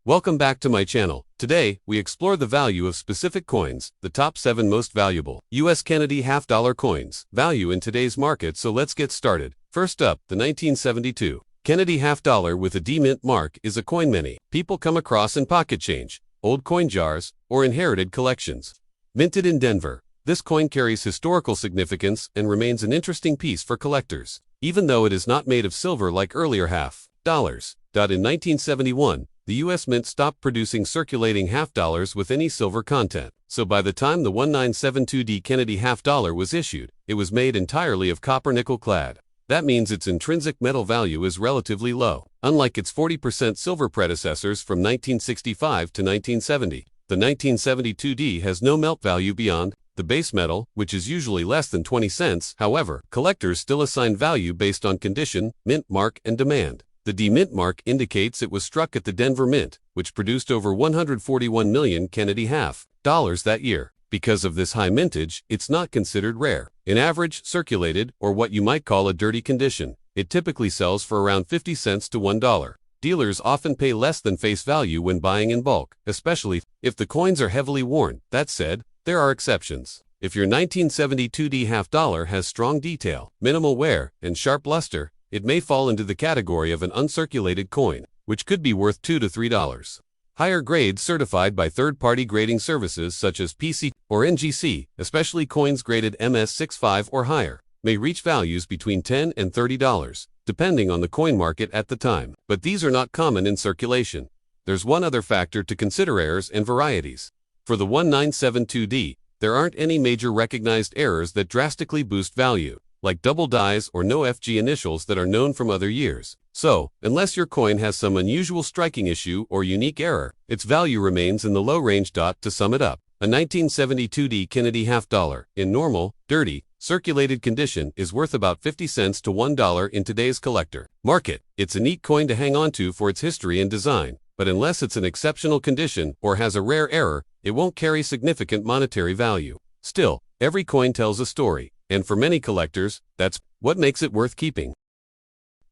Welcome back to my channel. Today, we explore the value of specific coins, the top 7 most valuable U.S. Kennedy half-dollar coins, value in today's market. So let's get started. First up, the 1972 Kennedy half-dollar with a D mint mark is a coin many people come across in pocket change, old coin jars, or inherited collections. Minted in Denver, this coin carries historical significance and remains an interesting piece for collectors, even though it is not made of silver like earlier half-dollars. In 1971, the U.S. Mint stopped producing circulating half-dollars with any silver content, so by the time the 1972D Kennedy half-dollar was issued, it was made entirely of copper nickel clad. That means its intrinsic metal value is relatively low. Unlike its 40% silver predecessors from 1965 to 1970, the 1972D has no melt value beyond the base metal, which is usually less than 20 cents. However, collectors still assign value based on condition, mint mark, and demand. The D mint mark indicates it was struck at the Denver Mint, which produced over 141 million Kennedy half-dollars that year. Because of this high mintage, it's not considered rare. In average, circulated, or what you might call a dirty condition, it typically sells for around 50 cents to $1. Dealers often pay less than face value when buying in bulk, especially if the coins are heavily worn. That said, there are exceptions. If your 1972D half-dollar has strong detail, minimal wear, and sharp luster, it may fall into the category of an uncirculated coin, which could be worth $2 to $3. Higher grades certified by third-party grading services such as PC or NGC, especially coins graded MS65 or higher, may reach values between $10 and $30, depending on the coin market at the time. But these are not common in circulation. There's one other factor to consider: errors and varieties. For the 1972D, there aren't any major recognized errors that drastically boost value, like double dies or no FG initials that are known from other years. So, unless your coin has some unusual striking issue or unique error, its value remains in the low range. To sum it up, a 1972D Kennedy half-dollar, in normal, dirty, circulated condition is worth about 50 cents to $1 in today's collector market. It's a neat coin to hang on to for its history and design, but unless it's in exceptional condition or has a rare error, it won't carry significant monetary value. Still, every coin tells a story, and for many collectors, that's what makes it worth keeping.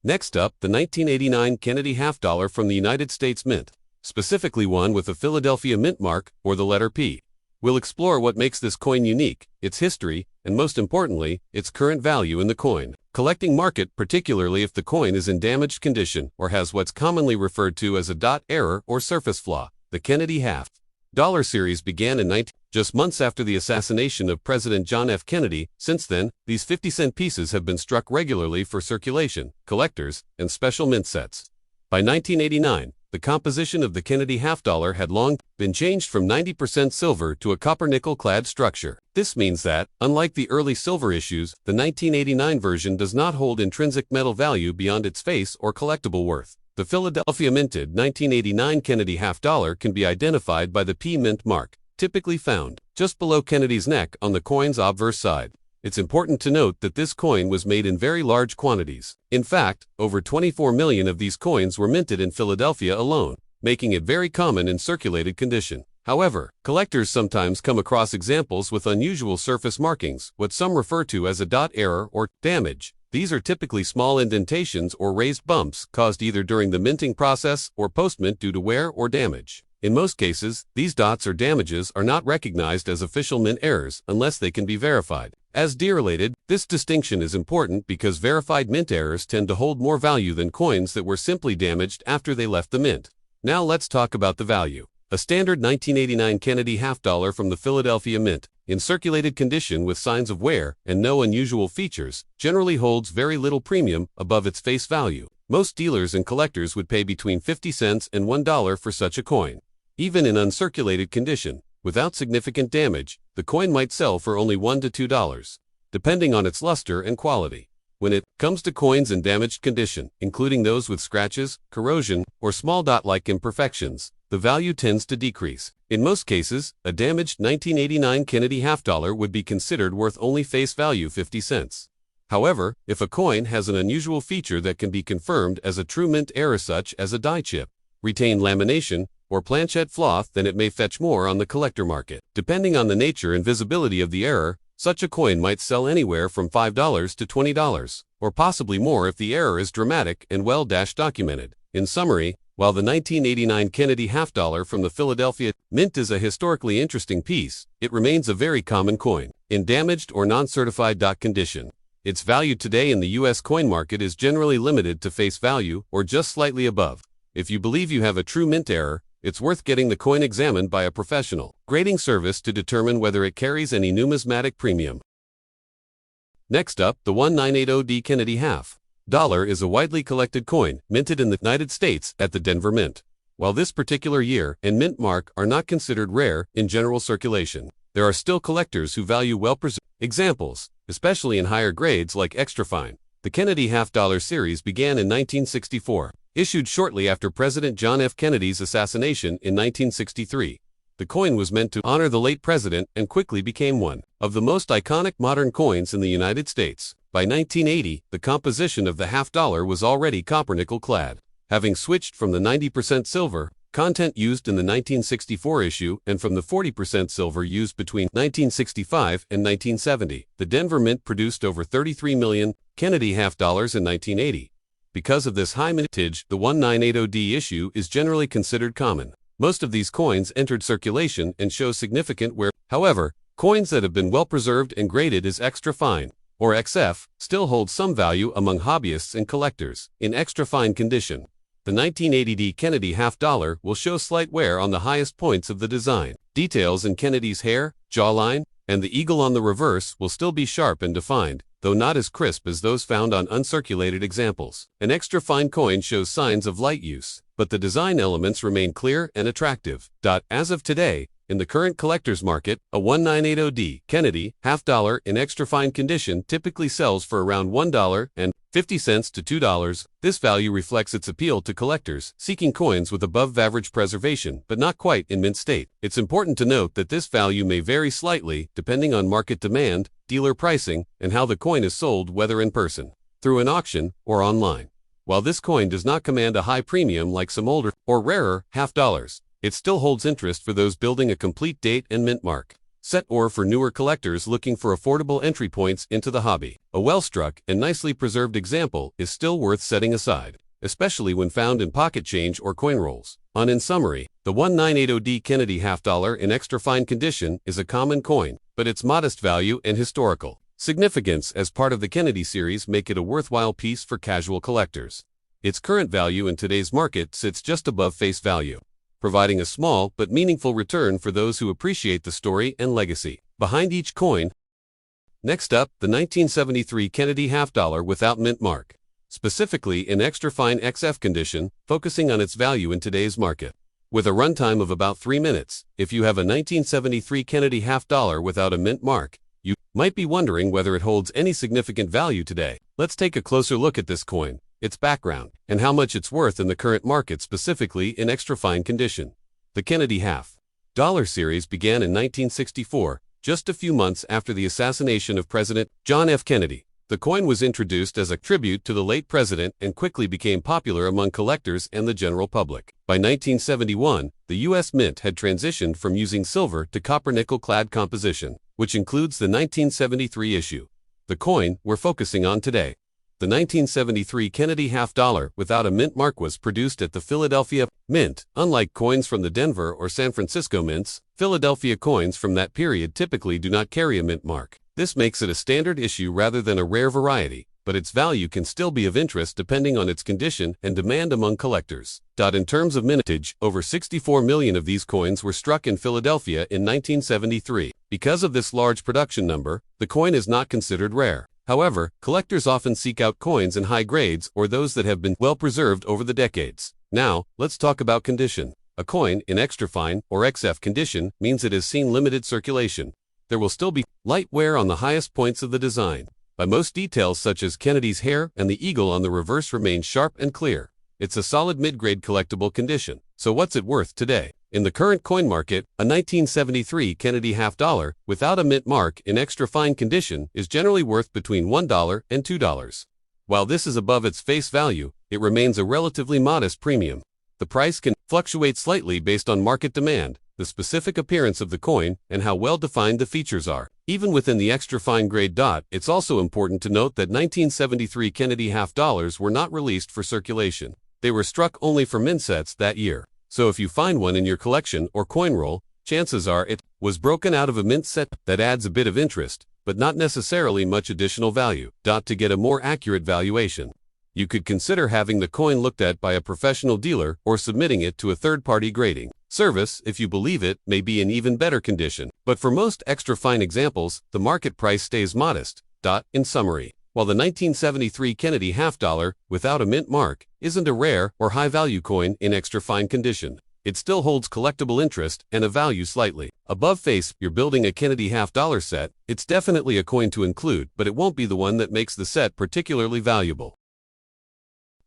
Next up, the 1989 Kennedy half-dollar from the United States Mint, specifically one with a Philadelphia mint mark or the letter P. We'll explore what makes this coin unique, its history, and most importantly, its current value in the coin collecting market, particularly if the coin is in damaged condition or has what's commonly referred to as a dot error or surface flaw. The Kennedy half-dollar series began in just months after the assassination of President John F. Kennedy. Since then, these 50-cent pieces have been struck regularly for circulation, collectors, and special mint sets. By 1989, the composition of the Kennedy half-dollar had long been changed from 90% silver to a copper-nickel-clad structure. This means that, unlike the early silver issues, the 1989 version does not hold intrinsic metal value beyond its face or collectible worth. The Philadelphia minted 1989 Kennedy half-dollar can be identified by the P mint mark, typically found just below Kennedy's neck on the coin's obverse side. It's important to note that this coin was made in very large quantities. In fact, over 24 million of these coins were minted in Philadelphia alone, making it very common in circulated condition. However, collectors sometimes come across examples with unusual surface markings, what some refer to as a dot error or damage. These are typically small indentations or raised bumps caused either during the minting process or post-mint due to wear or damage. In most cases, these dots or damages are not recognized as official mint errors unless they can be verified. As D-related, this distinction is important because verified mint errors tend to hold more value than coins that were simply damaged after they left the mint. Now let's talk about the value. A standard 1989 Kennedy half-dollar from the Philadelphia Mint, in circulated condition with signs of wear and no unusual features, generally holds very little premium above its face value. Most dealers and collectors would pay between 50 cents and $1 for such a coin. Even in uncirculated condition, without significant damage, the coin might sell for only $1 to $2, depending on its luster and quality. When it comes to coins in damaged condition, including those with scratches, corrosion, or small dot-like imperfections, the value tends to decrease. In most cases, a damaged 1989 Kennedy half-dollar would be considered worth only face value 50 cents. However, if a coin has an unusual feature that can be confirmed as a true mint error such as a die chip, retained lamination, or planchette flaw, then it may fetch more on the collector market. Depending on the nature and visibility of the error, such a coin might sell anywhere from $5 to $20, or possibly more if the error is dramatic and well documented. In summary, While the 1989 Kennedy half dollar from the Philadelphia Mint is a historically interesting piece, it remains a very common coin, in damaged or non-certified condition. Its value today in the U.S. coin market is generally limited to face value or just slightly above. If you believe you have a true mint error, it's worth getting the coin examined by a professional grading service to determine whether it carries any numismatic premium. Next up, the 1980 Kennedy half dollar is a widely collected coin minted in the United States at the Denver Mint. While this particular year and mint mark are not considered rare in general circulation, there are still collectors who value well-preserved examples, especially in higher grades like extra fine. The Kennedy half dollar series began in 1964, issued shortly after President John F. Kennedy's assassination in 1963. The coin was meant to honor the late president and quickly became one of the most iconic modern coins in the United States. By 1980, the composition of the half dollar was already copper-nickel clad, having switched from the 90% silver content used in the 1964 issue and from the 40% silver used between 1965 and 1970. The Denver Mint produced over 33 million Kennedy half dollars in 1980. Because of this high mintage, the 1980 issue is generally considered common. Most of these coins entered circulation and show significant wear. However, coins that have been well preserved and graded as extra fine, or XF, still hold some value among hobbyists and collectors. In extra fine condition, the 1980 Kennedy half dollar will show slight wear on the highest points of the design. Details in Kennedy's hair, jawline, and the eagle on the reverse will still be sharp and defined, though not as crisp as those found on uncirculated examples. An extra fine coin shows signs of light use, but the design elements remain clear and attractive. As of today, in the current collector's market, a 1980 Kennedy half dollar in extra fine condition typically sells for around $1.50 to $2. This value reflects its appeal to collectors seeking coins with above-average preservation but not quite in mint state. It's important to note that this value may vary slightly depending on market demand, dealer pricing, and how the coin is sold, whether in person, through an auction, or online. While this coin does not command a high premium like some older or rarer half dollars, it still holds interest for those building a complete date and mint mark set or for newer collectors looking for affordable entry points into the hobby. A well-struck and nicely preserved example is still worth setting aside, especially when found in pocket change or coin rolls. In summary, the 1980 Kennedy half dollar in extra fine condition is a common coin, but its modest value and historical significance as part of the Kennedy series make it a worthwhile piece for casual collectors. Its current value in today's market sits just above face value, providing a small but meaningful return for those who appreciate the story and legacy behind each coin. Next up, the 1973 Kennedy half dollar without mint mark, specifically in extra fine XF condition, focusing on its value in today's market. With a runtime of about 3 minutes, if you have a 1973 Kennedy half dollar without a mint mark, you might be wondering whether it holds any significant value today. Let's take a closer look at this coin, its background, and how much it's worth in the current market, specifically in extra fine condition. The Kennedy half dollar series began in 1964, just a few months after the assassination of President John F. Kennedy. The coin was introduced as a tribute to the late president and quickly became popular among collectors and the general public. By 1971, the U.S. Mint had transitioned from using silver to copper-nickel clad composition, which includes the 1973 issue. The coin we're focusing on today, the 1973 Kennedy half dollar without a mint mark, was produced at the Philadelphia Mint. Unlike coins from the Denver or San Francisco mints, Philadelphia coins from that period typically do not carry a mint mark. This makes it a standard issue rather than a rare variety, but its value can still be of interest depending on its condition and demand among collectors. In terms of mintage, over 64 million of these coins were struck in Philadelphia in 1973. Because of this large production number, the coin is not considered rare. However, collectors often seek out coins in high grades or those that have been well preserved over the decades. Now, let's talk about condition. A coin in extra fine or XF condition means it has seen limited circulation. There will still be light wear on the highest points of the design, but most details such as Kennedy's hair and the eagle on the reverse remain sharp and clear. It's a solid mid-grade collectible condition. So what's it worth today? In the current coin market, a 1973 Kennedy half dollar without a mint mark in extra fine condition is generally worth between $1 and $2. While this is above its face value, it remains a relatively modest premium. The price can fluctuate slightly based on market demand, the specific appearance of the coin, and how well defined the features are. Even within the extra fine grade, it's also important to note that 1973 Kennedy half dollars were not released for circulation. They were struck only for mint sets that year. So if you find one in your collection or coin roll, chances are it was broken out of a mint set. That adds a bit of interest, but not necessarily much additional value. To get a more accurate valuation, you could consider having the coin looked at by a professional dealer or submitting it to a third-party grading service if you believe it may be in even better condition. But for most extra fine examples, the market price stays modest. In summary, while the 1973 Kennedy half dollar without a mint mark isn't a rare or high-value coin in extra fine condition, it still holds collectible interest and a value slightly above face. You're building a Kennedy half dollar set, it's definitely a coin to include, but it won't be the one that makes the set particularly valuable.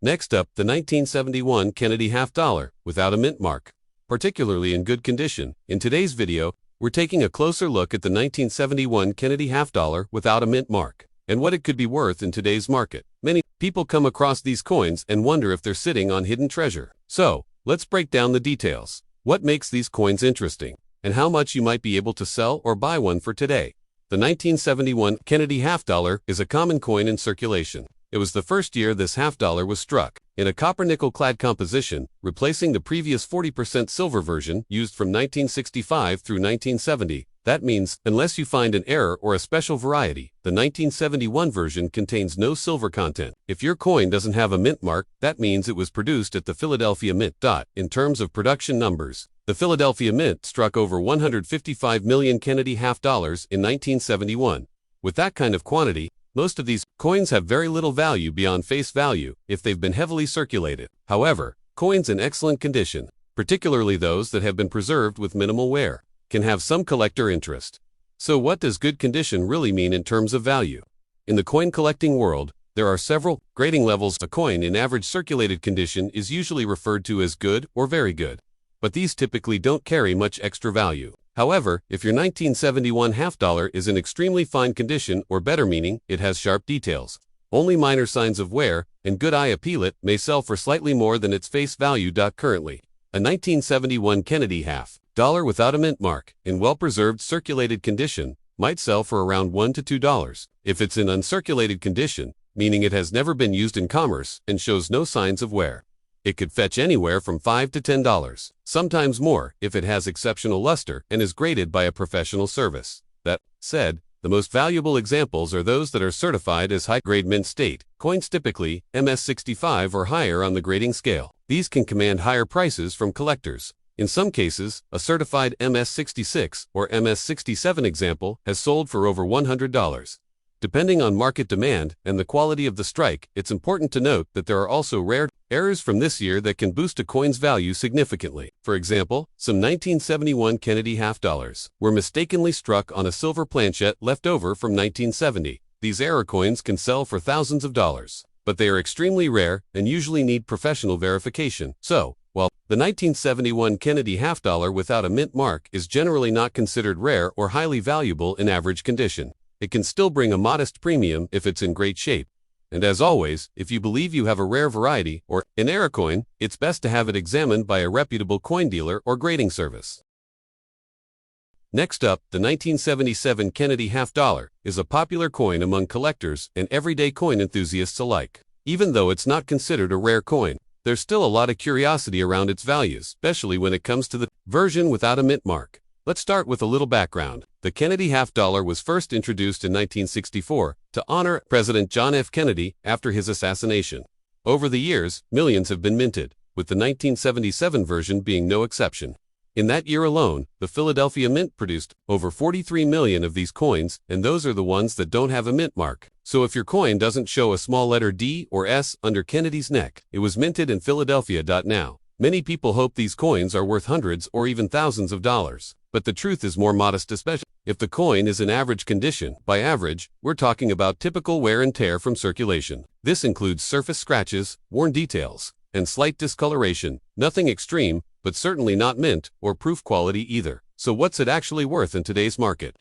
Next up, the 1971 Kennedy half dollar without a mint mark, particularly in good condition. In today's video, we're taking a closer look at the 1971 Kennedy half dollar without a mint mark and what it could be worth in today's market. Many people come across these coins and wonder if they're sitting on hidden treasure. So, let's break down the details. What makes these coins interesting, and how much you might be able to sell or buy one for today. The 1971 Kennedy half dollar is a common coin in circulation. It was the first year this half dollar was struck, in a copper-nickel clad composition, replacing the previous 40% silver version used from 1965 through 1970. That means, unless you find an error or a special variety, the 1971 version contains no silver content. If your coin doesn't have a mint mark, that means it was produced at the Philadelphia Mint. In terms of production numbers, the Philadelphia Mint struck over 155 million Kennedy half dollars in 1971. With that kind of quantity, most of these coins have very little value beyond face value if they've been heavily circulated. However, coins in excellent condition, particularly those that have been preserved with minimal wear, can have some collector interest. So what does good condition really mean in terms of value? In the coin collecting world, there are several grading levels. A coin in average circulated condition is usually referred to as good or very good, but these typically don't carry much extra value. However, if your 1971 half dollar is in extremely fine condition or better, meaning it has sharp details, only minor signs of wear, and good eye appeal, it may sell for slightly more than its face value. Currently, a 1971 Kennedy half dollar without a mint mark, in well-preserved circulated condition, might sell for around $1 to $2. If it's in uncirculated condition, meaning it has never been used in commerce and shows no signs of wear, it could fetch anywhere from $5 to $10, sometimes more if it has exceptional luster and is graded by a professional service. That said, the most valuable examples are those that are certified as high-grade mint state coins, typically MS65 or higher on the grading scale. These can command higher prices from collectors. In some cases, a certified MS66 or MS67 example has sold for over $100. Depending on market demand and the quality of the strike, it's important to note that there are also rare errors from this year that can boost a coin's value significantly. For example, some 1971 Kennedy half dollars were mistakenly struck on a silver planchette left over from 1970. These error coins can sell for thousands of dollars, but they are extremely rare and usually need professional verification. So, while the 1971 Kennedy half dollar without a mint mark is generally not considered rare or highly valuable in average condition, it can still bring a modest premium if it's in great shape. And as always, if you believe you have a rare variety or an error coin, it's best to have it examined by a reputable coin dealer or grading service. Next up, the 1977 Kennedy half dollar is a popular coin among collectors and everyday coin enthusiasts alike. Even though it's not considered a rare coin, there's still a lot of curiosity around its values, especially when it comes to the version without a mint mark. Let's start with a little background. The Kennedy half dollar was first introduced in 1964 to honor President John F. Kennedy after his assassination. Over the years, millions have been minted, with the 1977 version being no exception. In that year alone, the Philadelphia Mint produced over 43 million of these coins, and those are the ones that don't have a mint mark. So if your coin doesn't show a small letter D or S under Kennedy's neck, it was minted in Philadelphia. Now, many people hope these coins are worth hundreds or even thousands of dollars. But the truth is more modest, especially if the coin is in average condition. By average, we're talking about typical wear and tear from circulation. This includes surface scratches, worn details, and slight discoloration. Nothing extreme, but certainly not mint or proof quality either. So what's it actually worth in today's market?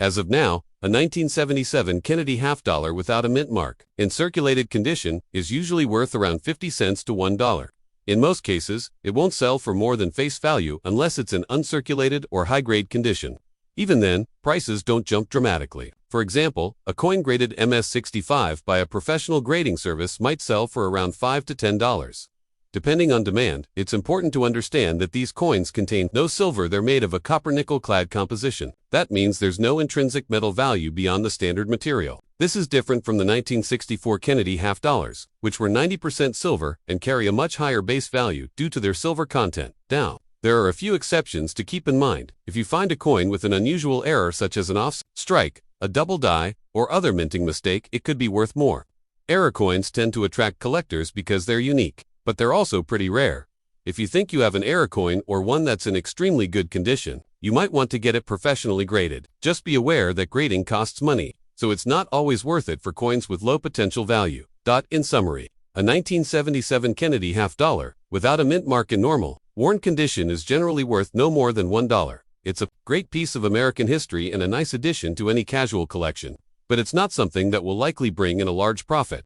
As of now, a 1977 Kennedy half dollar without a mint mark, in circulated condition, is usually worth around 50 cents to $1. In most cases, it won't sell for more than face value unless it's in uncirculated or high-grade condition. Even then, prices don't jump dramatically. For example, a coin graded MS65 by a professional grading service might sell for around $5 to $10. Depending on demand, it's important to understand that these coins contain no silver. They're made of a copper-nickel clad composition. That means there's no intrinsic metal value beyond the standard material. This is different from the 1964 Kennedy half dollars, which were 90% silver and carry a much higher base value due to their silver content. Now, there are a few exceptions to keep in mind. If you find a coin with an unusual error such as an off strike, a double die, or other minting mistake, it could be worth more. Error coins tend to attract collectors because they're unique, but they're also pretty rare. If you think you have an error coin or one that's in extremely good condition, you might want to get it professionally graded. Just be aware that grading costs money, so it's not always worth it for coins with low potential value. In summary, a 1977 Kennedy half dollar, without a mint mark in normal, worn condition is generally worth no more than $1. It's a great piece of American history and a nice addition to any casual collection, but it's not something that will likely bring in a large profit.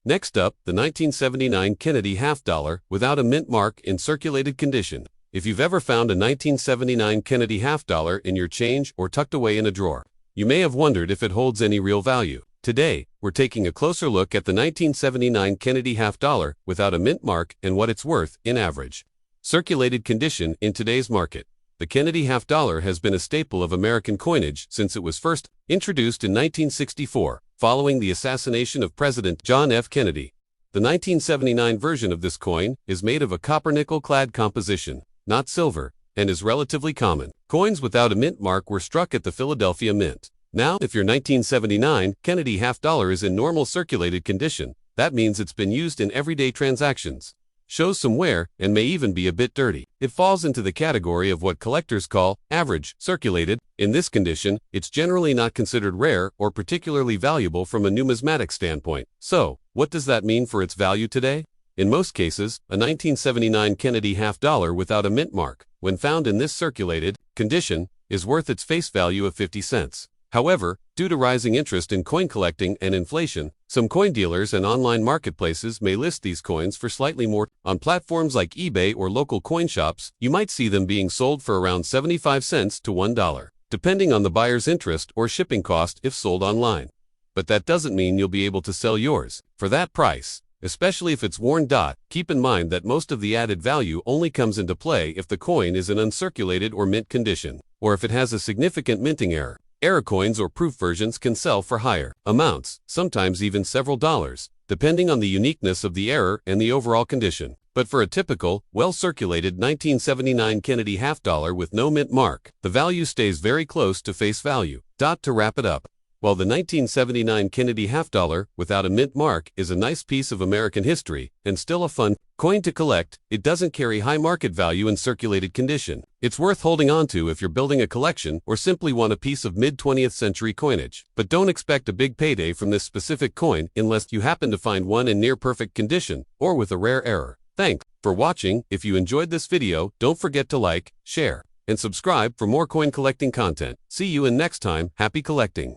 Next up, the 1979 Kennedy half dollar, without a mint mark, in circulated condition. If you've ever found a 1979 Kennedy half dollar in your change or tucked away in a drawer, you may have wondered if it holds any real value. Today, we're taking a closer look at the 1979 Kennedy half dollar without a mint mark and what it's worth in average circulated condition in today's market. The Kennedy half dollar has been a staple of American coinage since it was first introduced in 1964, following the assassination of President John F. Kennedy. The 1979 version of this coin is made of a copper-nickel clad composition, not silver, and is relatively common. Coins without a mint mark were struck at the Philadelphia Mint. Now, if your 1979 Kennedy half dollar is in normal circulated condition, that means it's been used in everyday transactions, shows some wear, and may even be a bit dirty. It falls into the category of what collectors call average circulated. In this condition, it's generally not considered rare or particularly valuable from a numismatic standpoint. So, what does that mean for its value today? In most cases, a 1979 Kennedy half dollar without a mint mark, when found in this circulated condition, is worth its face value of 50 cents. However, due to rising interest in coin collecting and inflation, some coin dealers and online marketplaces may list these coins for slightly more. On platforms like eBay or local coin shops, you might see them being sold for around 75 cents to $1, depending on the buyer's interest or shipping cost if sold online. But that doesn't mean you'll be able to sell yours for that price, especially if it's worn. Keep in mind that most of the added value only comes into play if the coin is in uncirculated or mint condition, or if it has a significant minting error. Error coins or proof versions can sell for higher amounts, sometimes even several dollars, depending on the uniqueness of the error and the overall condition. But for a typical, well-circulated 1979 Kennedy half dollar with no mint mark, the value stays very close to face value. To wrap it up, while the 1979 Kennedy half dollar without a mint mark is a nice piece of American history and still a fun coin to collect, it doesn't carry high market value in circulated condition. It's worth holding on to if you're building a collection or simply want a piece of mid-20th century coinage. But don't expect a big payday from this specific coin unless you happen to find one in near perfect condition or with a rare error. Thanks for watching. If you enjoyed this video, don't forget to like, share, and subscribe for more coin collecting content. See you in next time. Happy collecting!